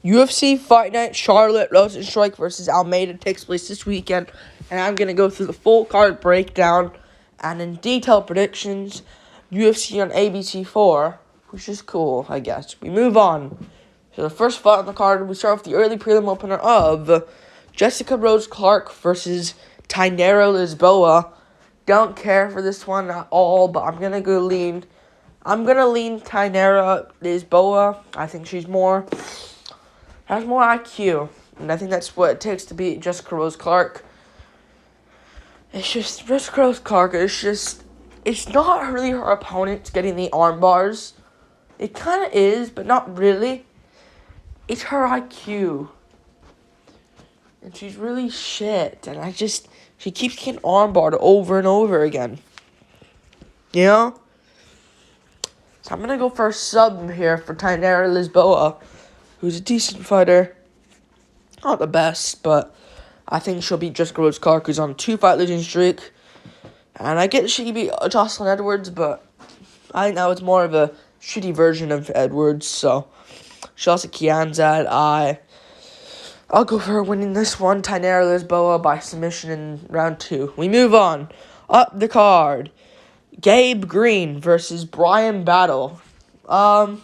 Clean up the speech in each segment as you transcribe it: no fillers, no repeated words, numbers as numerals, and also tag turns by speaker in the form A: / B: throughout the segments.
A: UFC Fight Night Charlotte Rozenstruik versus Almeida takes place this weekend, and I'm going to go through the full card breakdown and in detail predictions. UFC on ABC4, which is cool, I guess. We move on to the first fight on the card. We start with the early prelim opener of Jessica Rose Clark versus Tatiana Lisboa. Don't care for this one at all, but I'm going to lean Tatiana Lisboa. I think she's has more IQ, and I think that's what it takes to beat Jessica Rose Clark. It's just, Jessica Rose Clark, it's not really her opponent getting the arm bars. It kind of is, but not really. It's her IQ. And she's really shit, and she keeps getting arm barred over and over again. You know? So I'm going to go for a sub here for Tatiana Lisboa, who's a decent fighter. Not the best, but I think she'll beat Jessica Rose Clark, who's on a 2-fight losing streak. And I get she beat Jocelyn Edwards, but I think that was more of a shitty version of Edwards. So Chelsea Kianzad, I'll go for her winning this one. Tatiana Lisboa by submission in round 2. We move on. Up the card. Gabe Green versus Brian Battle. I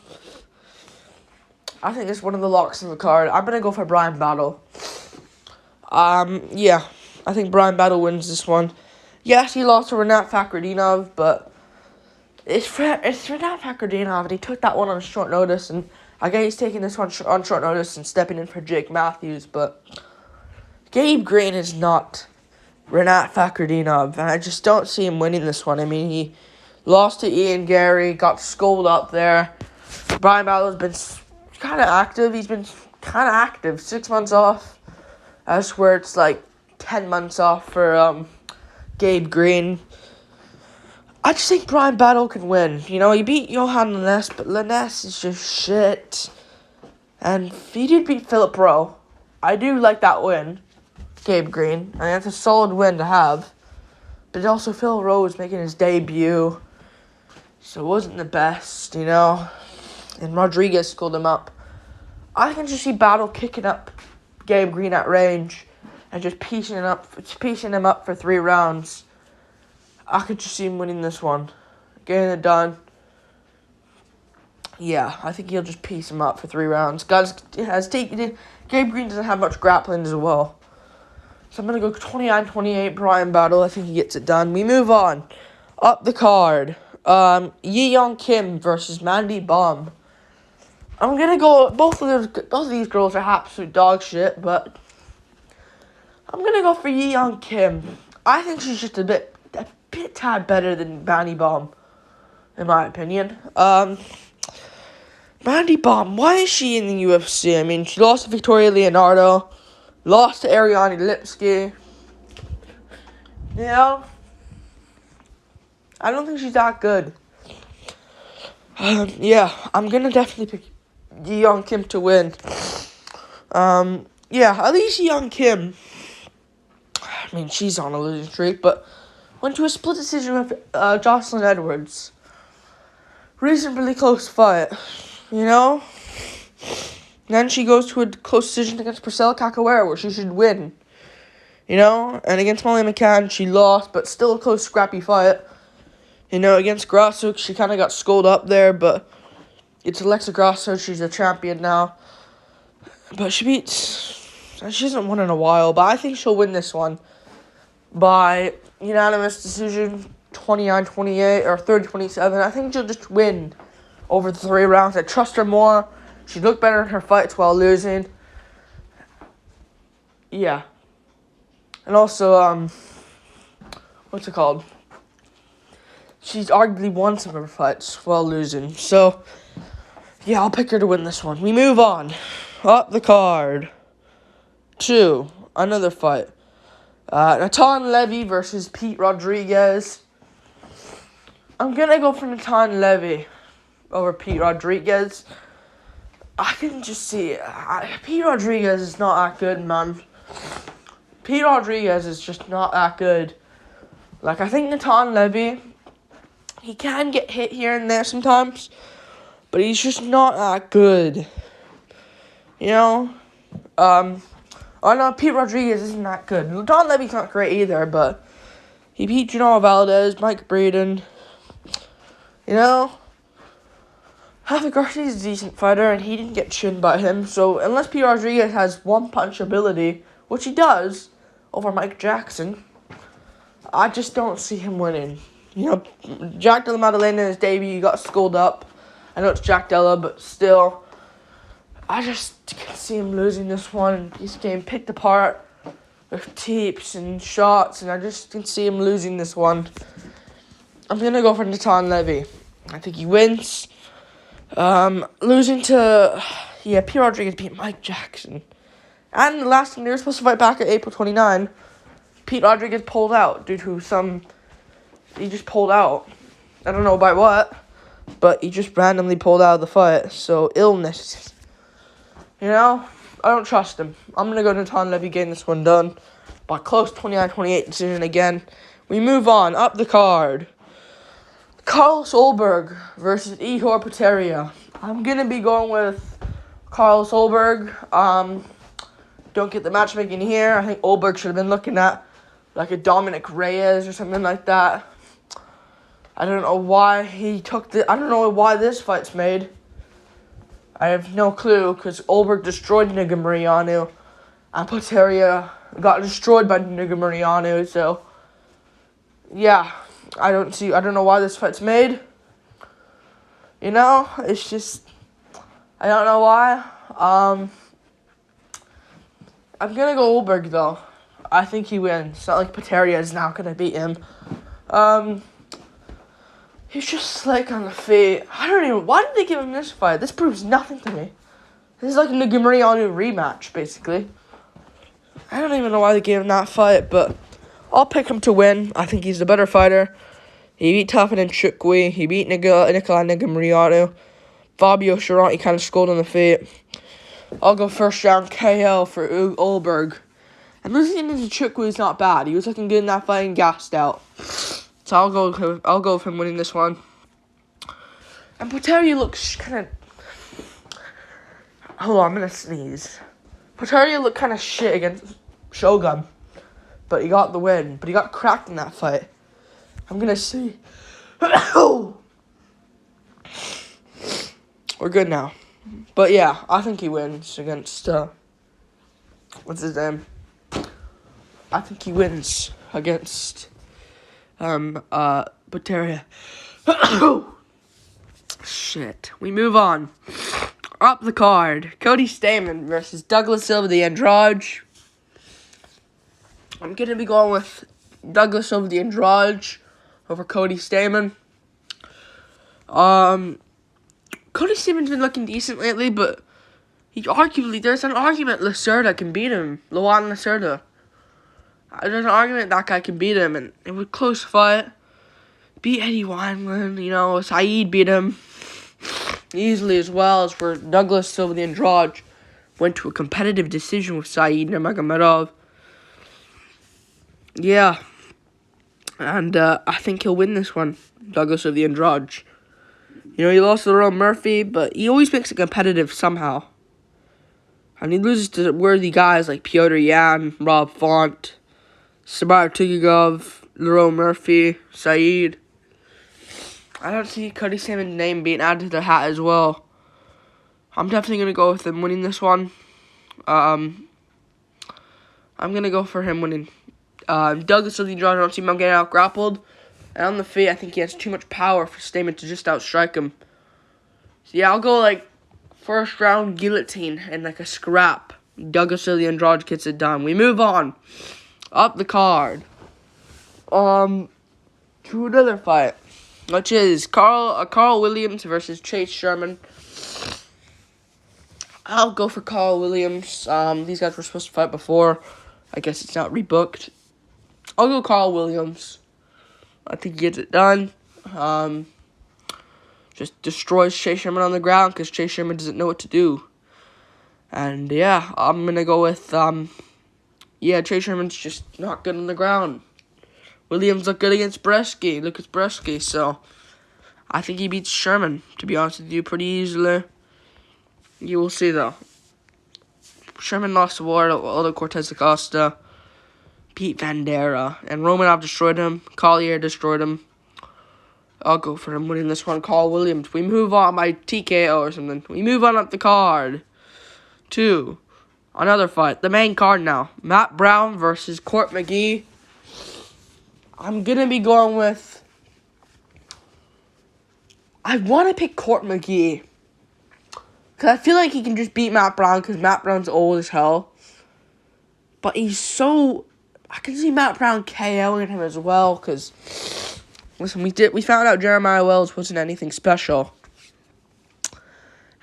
A: think it's one of the locks of the card. I'm going to go for Brian Battle. Yeah. I think Brian Battle wins this one. Yes, he lost to Rinat Fakhretdinov, but it's Rinat Fakhretdinov, and he took that one on short notice, and I guess he's taking this one on short notice and stepping in for Jake Matthews, but Gabe Green is not Rinat Fakhretdinov, and I just don't see him winning this one. I mean, he lost to Ian Gary, got schooled up there. Brian Battle's been kind of active. He's been kind of active. 6 months off. I swear it's like 10 months off for Gabe Green. I just think Brian Battle can win. You know, he beat Johan Linnes, but Linnes is just shit. And he did beat Philip Rowe. I do like that win, Gabe Green. I mean, that's a solid win to have. But also, Phil Rowe was making his debut, so it wasn't the best, you know. And Rodriguez schooled him up. I can just see Battle kicking up Gabe Green at range and just piecing him up for 3 rounds. I could just see him winning this one, getting it done. Yeah, I think he'll just piece him up for 3 rounds. Gabe Green doesn't have much grappling as well. So I'm going to go 29-28 Brian Battle. I think he gets it done. We move on. Up the card. Yong Kim versus Maddie Bomb. I'm going to go, both of these girls are absolute dog shit, but I'm going to go for Yong Kim. I think she's just a tad better than Maddie Bomb, in my opinion. Maddie Bomb, why is she in the UFC? I mean, she lost to Victoria Leonardo, lost to Ariane Lipsky. You know, I don't think she's that good. Yeah, I'm going to definitely pick Yong Kim to win. Yeah, at least Yong Kim, I mean, she's on a losing streak, but went to a split decision with Jocelyn Edwards. Reasonably close fight, you know? Then she goes to a close decision against Priscilla Cachoeira, where she should win. You know? And against Molly McCann, she lost, but still a close, scrappy fight. You know, against Grasso, she kind of got schooled up there, but it's Alexa Grasso. She's a champion now. But she hasn't won in a while, but I think she'll win this one by unanimous decision, 29-28 or 30-27. I think she'll just win over the 3 rounds. I trust her more. She looked better in her fights while losing. Yeah. And also, what's it called? She's arguably won some of her fights while losing. So, yeah, I'll pick her to win this one. We move on. Up the card to another fight. Natan Levy versus Pete Rodriguez. I'm going to go for Natan Levy over Pete Rodriguez. I can just see Pete Rodriguez is not that good, man. Pete Rodriguez is just not that good. Like, I think Natan Levy, he can get hit here and there sometimes, but he's just not that good. You know, I know Pete Rodriguez isn't that good. Don Levy's not great either, but he beat Janelle Valdez, Mike Braden. You know, Javi Garcia's a decent fighter, and he didn't get chinned by him. So unless Pete Rodriguez has one-punch ability, which he does, over Mike Jackson, I just don't see him winning. You know, Jack Della Maddalena in his debut, he got schooled up. I know it's Jack Della, but still, I just can see him losing this one. He's getting picked apart with teeps and shots, and I just can see him losing this one. I'm going to go for Natan Levy. I think he wins. Losing to, Pete Rodriguez beat Mike Jackson. And the last thing, they were supposed to fight back at April 29. Pete Rodriguez pulled out due to he just pulled out. I don't know by what, but he just randomly pulled out of the fight. So, illness. You know, I don't trust him. I'm going to go Natan Levy getting this one done by close 29-28 decision again. We move on, up the card. Solberg versus Ihor Pateria. I'm going to be going with Solberg. Don't get the matchmaking here. I think Solberg should have been looking at like a Dominic Reyes or something like that. I don't know why I don't know why this fight's made. I have no clue, because Solberg destroyed Nigga Mariano, and Pateria got destroyed by Nigga Mariano, so, yeah, I don't know why this fight's made. You know, it's just, I don't know why. I'm gonna go Solberg, though. I think he wins. It's not like Pateria is now gonna beat him. He's just slick on the feet. Why did they give him this fight? This proves nothing to me. This is like a Nigga Mariano rematch, basically. I don't even know why they gave him that fight, but I'll pick him to win. I think he's the better fighter. He beat Toughen and Chukwi. He beat Nicola Nigga Mariano. Fabio Chironti kind of scored on the feet. I'll go first round KO for Solberg. And losing to Chukwi is not bad. He was looking good in that fight and gassed out. So I'll go with him winning this one. And Pateria looks kind of... Hold on, I'm going to sneeze. Pateria looked kind of shit against Shogun. But he got the win. But he got cracked in that fight. I'm going to see. We're good now. But yeah, I think he wins against... what's his name? I think he wins against... Pateria. Shit. We move on. Up the card. Cody Stamann versus Douglas Silva the Andrade. I'm gonna be going with Douglas Silva the Andrade over Cody Stamann. Cody Stamann's been looking decent lately, but there's an argument Lacerda can beat him. Luan Lacerda. There's an argument that guy can beat him, and it was a close fight. Beat Eddie Wineland, you know, Saeed beat him easily as well, as for Douglas Silva the Andrade went to a competitive decision with Saeed Nurmagomedov. Yeah. And I think he'll win this one, Douglas Silva the Andrade. You know, he lost to Earl Murphy, but he always makes it competitive somehow. And he loses to worthy guys like Piotr Yan, Rob Font, Sabar Tugigov, Leroy Murphy, Saeed. I don't see Cody Stamann's name being added to the hat as well. I'm definitely going to go with him winning this one. I'm going to go for him winning. Douglas Silva the Andrade, I don't see him getting out-grappled. And on the feet, I think he has too much power for Stamann to just outstrike him. So yeah, I'll go like first round guillotine and like a scrap. Douglas Silva the Andrade gets it done. We move on. Up the card. To another fight, which is Carl Williams versus Chase Sherman. I'll go for Carl Williams. These guys were supposed to fight before. I guess it's not rebooked. I'll go Carl Williams. I think he gets it done. Just destroys Chase Sherman on the ground because Chase Sherman doesn't know what to do. And yeah, I'm going to go with, Chase Sherman's just not good on the ground. Williams looked good against Bresky, so I think he beats Sherman, to be honest with you, pretty easily. You will see, though. Sherman lost the war to Aldo Cortez Acosta. Beat Vandera. And Romanov destroyed him. Collier destroyed him. I'll go for him winning this one. Carl Williams. We move on by TKO or something. We move on up the card to another fight. The main card now. Matt Brown versus Court McGee. I'm going to be going with... I want to pick Court McGee. Because I feel like he can just beat Matt Brown because Matt Brown's old as hell. But he's so... I can see Matt Brown KOing him as well because... Listen, we found out Jeremiah Wells wasn't anything special.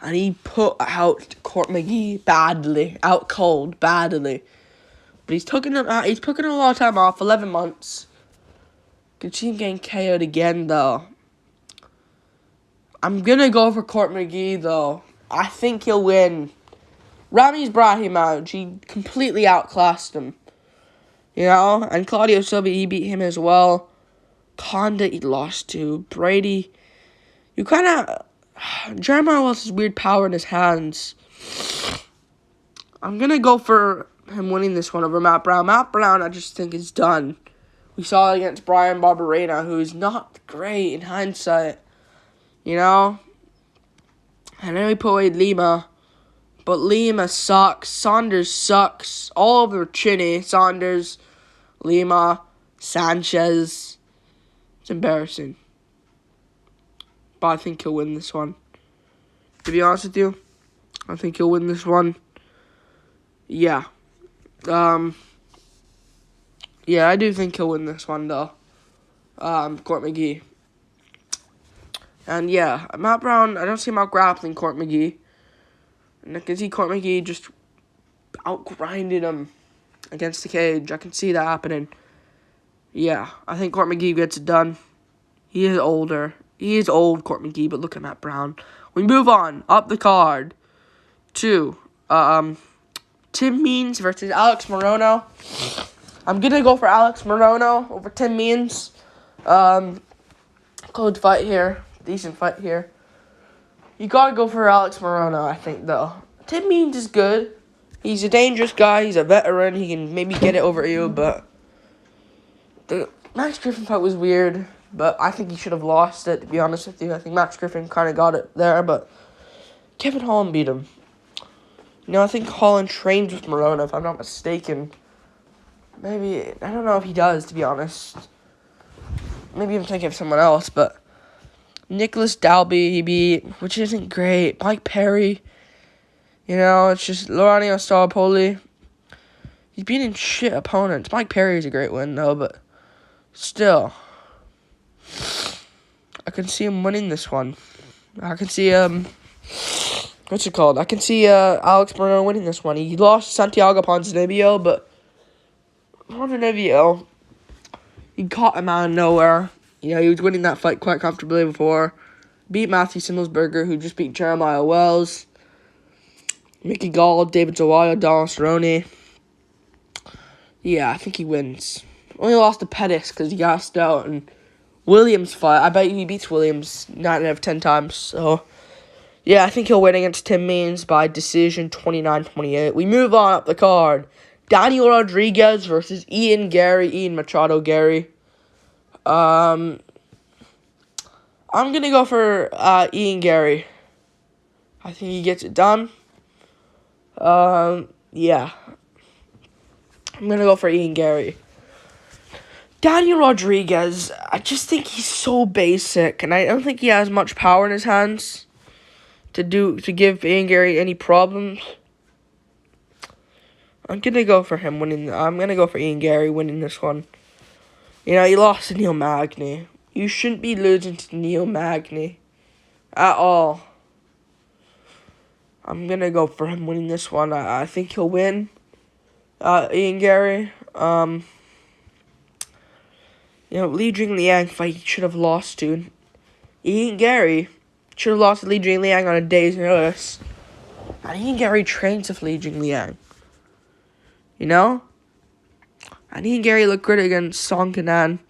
A: And he put out Court McGee badly. Out cold, badly. But he's taking a lot of time off, 11 months. Could see him getting KO'd again, though. I'm going to go for Court McGee, though. I think he'll win. Rami's brought him out. He completely outclassed him. You know? And Claudio Silva, he beat him as well. Conda, he lost to. Brady, you kind of... Jeremiah Wells has weird power in his hands. I'm going to go for him winning this one over Matt Brown. Matt Brown, I just think, is done. We saw it against Brian Barberena, who's not great in hindsight. You know? And then we put away Lima. But Lima sucks. Saunders sucks. All of them are chinny. Saunders, Lima, Sanchez. It's embarrassing. But I think he'll win this one. To be honest with you, I think he'll win this one. Yeah. Yeah, I do think he'll win this one, though. Court McGee. And yeah, Matt Brown, I don't see him out-grappling Court McGee. And I can see Court McGee just out-grinding him against the cage. I can see that happening. Yeah, I think Court McGee gets it done. He is older. He is old, Court McGee, but look at Matt Brown. We move on, up the card, to Tim Means versus Alex Morono. I'm going to go for Alex Morono over Tim Means. Close fight here. Decent fight here. You got to go for Alex Morono, I think, though. Tim Means is good. He's a dangerous guy. He's a veteran. He can maybe get it over you, but the Max Griffin fight was weird. But I think he should have lost it, to be honest with you. I think Max Griffin kind of got it there, but Kevin Holland beat him. You know, I think Holland trains with Morono, if I'm not mistaken. Maybe, I don't know if he does, to be honest. Maybe I'm thinking of someone else, but Nicholas Dalby he beat, which isn't great. Mike Perry, you know, it's just Lorenzo Staropoli. He's beating shit opponents. Mike Perry is a great win, though, but still. I can see him winning this one. I can see, what's it called? I can see, Alex Morono winning this one. He lost Santiago Ponzinibbio, but Ponzinibbio, he caught him out of nowhere. You know, he was winning that fight quite comfortably before. Beat Matthew Simmelsberger, who just beat Jeremiah Wells. Mickey Gall, David Zawaya, Donald Cerrone. Yeah, I think he wins. Only lost to Pettis because he gassed out, and Williams fight. I bet you he beats Williams 9 out of 10 times. So, yeah, I think he'll win against Tim Means by decision 29-28. We move on up the card. Daniel Rodriguez versus Ian Machado Gary. I'm going to go for Ian Gary. I think he gets it done. Yeah. I'm going to go for Ian Gary. Daniel Rodriguez, I just think he's so basic, and I don't think he has much power in his hands to give Ian Gary any problems. I'm gonna go for him winning. I'm gonna go for Ian Gary winning this one. You know, he lost to Neil Magny. You shouldn't be losing to Neil Magny at all. I'm gonna go for him winning this one. I think he'll win. Ian Gary. You know, Li Jingliang fight he should have lost to. Ian Gary should have lost to Li Jingliang on a day's notice. And Ian Gary trains with Li Jingliang. You know? And Ian Gary looked good against Song Kanan,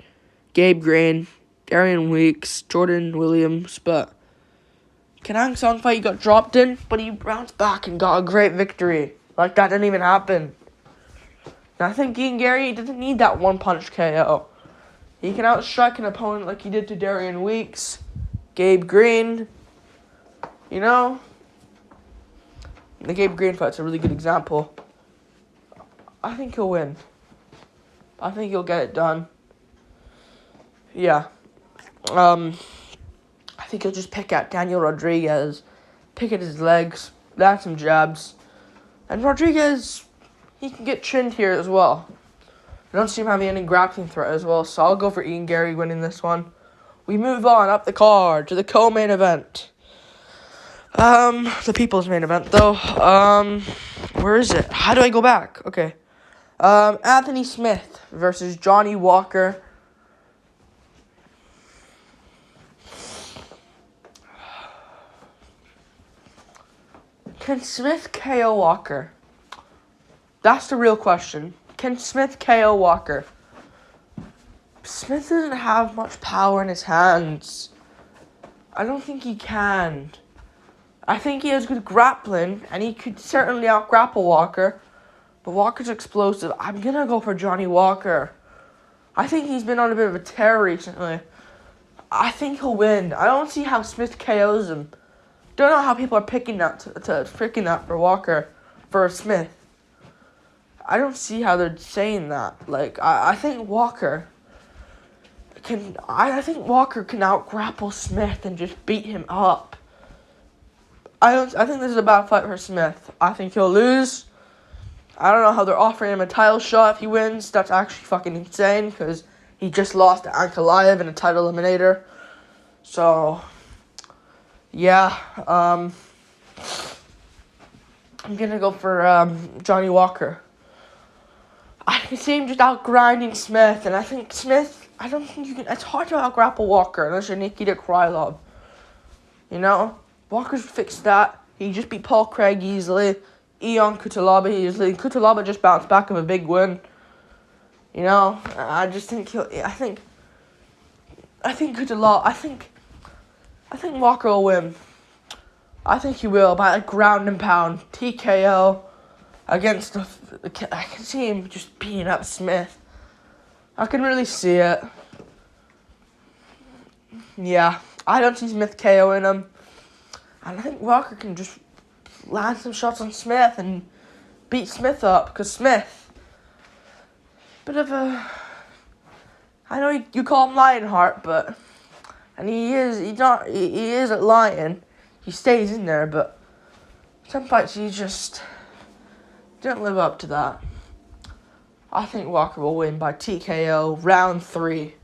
A: Gabe Green, Darian Weeks, Jordan Williams, but Kanang Song fight he got dropped in, but he bounced back and got a great victory Like, that didn't even happen. And I think Ian Gary doesn't need that one-punch KO. He can outstrike an opponent like he did to Darian Weeks, Gabe Green, you know? The Gabe Green fight's a really good example. I think he'll win. I think he'll get it done. Yeah. I think he'll just pick at Daniel Rodriguez, pick at his legs, land some jabs. And Rodriguez, he can get chinned here as well. I don't see him having any grappling threat as well, so I'll go for Ian Gary winning this one. We move on up the card to the co-main event. The people's main event, though. Where is it? How do I go back? Okay. Anthony Smith versus Johnny Walker. Can Smith KO Walker? That's the real question. Can Smith KO Walker? Smith doesn't have much power in his hands. I don't think he can. I think he has good grappling, and he could certainly out-grapple Walker. But Walker's explosive. I'm going to go for Johnny Walker. I think he's been on a bit of a tear recently. I think he'll win. I don't see how Smith KOs him. Don't know how people are picking that picking that for Walker, for Smith. I don't see how they're saying that. Like, I think Walker can out-grapple Smith and just beat him up. I think this is a bad fight for Smith. I think he'll lose. I don't know how they're offering him a title shot if he wins. That's actually fucking insane because he just lost to Ankalaev in a title eliminator. So, yeah. I'm going to go for Johnny Walker. I can see him just out-grinding Smith, and I think Smith, I don't think you can, it's hard to out-grapple Walker unless you're Nikita Krylov. You know? Walker's fixed that. He just beat Paul Craig easily. Yong Cutelaba easily. Cutelaba just bounced back of a big win. You know? I just think I think Cutelaba, I think Walker will win. I think he will by a ground and pound. TKO. Against I can see him just beating up Smith. I can really see it. Yeah, I don't see Smith KOing him. And I think Walker can just land some shots on Smith and beat Smith up. Because Smith, bit of a, I know you call him Lionheart, but, and he is at Lion. He stays in there, but some fights he just didn't live up to that. I think Walker will win by TKO, round 3.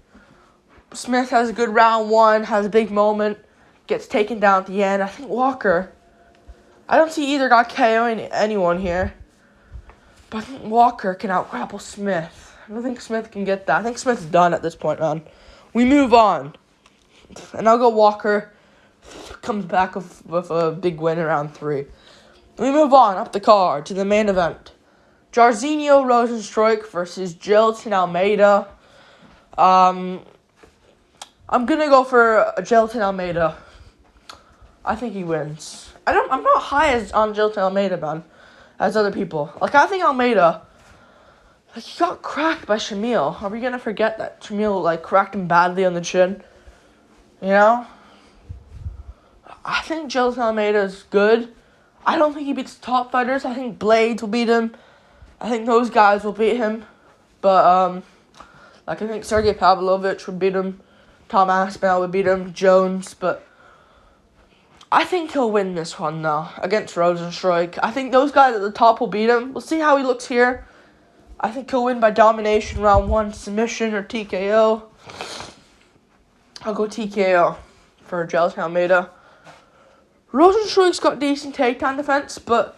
A: Smith has a good round 1, has a big moment, gets taken down at the end. I think Walker, I don't see either guy KOing anyone here, but I think Walker can out-grapple Smith. I don't think Smith can get that. I think Smith's done at this point, man. We move on. And I'll go Walker comes back with a big win in round 3. We move on up the card to the main event. Jairzinho Rozenstruik versus Jailton Almeida. I'm going to go for Jailton Almeida. I think he wins. I'm not high on Jailton Almeida, man, as other people. Like, I think Almeida, like, he got cracked by Shamil. Are we going to forget that Shamil, like, cracked him badly on the chin? You know? I think Jailton Almeida is good. I don't think he beats top fighters. I think Blades will beat him. I think those guys will beat him. But, like, I think Sergey Pavlovich would beat him. Tom Aspinall would beat him. Jones. But I think he'll win this one, though, against Rozenstruik. I think those guys at the top will beat him. We'll see how he looks here. I think he'll win by domination, round 1, submission, or TKO. I'll go TKO for Jailton Almeida. Rozenstruik's got decent takedown defense, but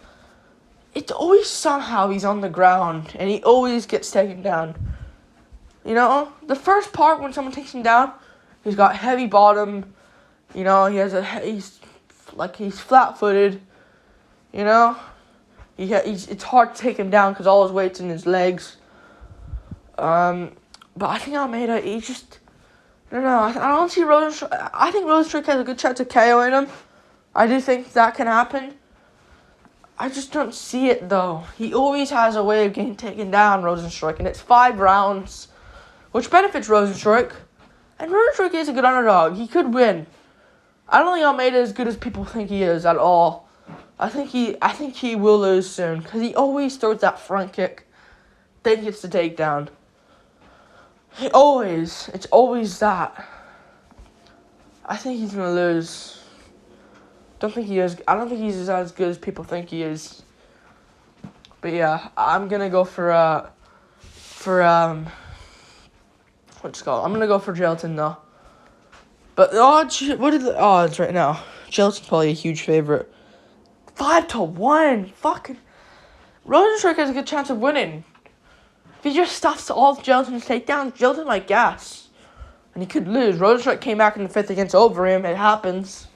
A: it's always somehow he's on the ground, and he always gets taken down. You know, the first part when someone takes him down, he's got heavy bottom. You know, he's flat-footed. You know, it's hard to take him down because all his weight's in his legs. But I think Almeida, I don't know. I don't see Rozenstruik. I think Rozenstruik has a good chance of KOing him. I do think that can happen. I just don't see it, though. He always has a way of getting taken down, Rozenstruik, and it's 5 rounds, which benefits Rozenstruik. And Rozenstruik is a good underdog. He could win. I don't think Almeida is as good as people think he is at all. I think he will lose soon, because he always throws that front kick, then gets the takedown. It's always that. I think he's gonna lose. I don't think he's as good as people think he is. But yeah, I'm gonna go for what's it called? I'm gonna go for Gelatin though. But the odds, what are the odds right now? Gelatin's probably a huge favorite. 5-1. Fucking Rozenstruik has a good chance of winning. If he just stuffs all of Gelatin's takedowns, Gelatin might gas. And he could lose. Rozenstruik came back in the 5th against Overeem. It happens.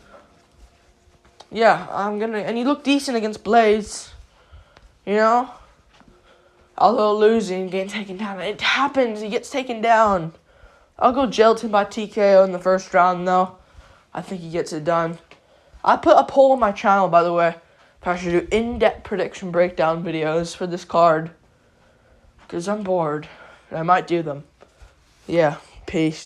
A: Yeah, and he looked decent against Blaze. You know? Although losing, getting taken down. It happens. He gets taken down. I'll go Gelatin by TKO in the first round, though. I think he gets it done. I put a poll on my channel, by the way, if I should do in-depth prediction breakdown videos for this card. Because I'm bored. And I might do them. Yeah, peace.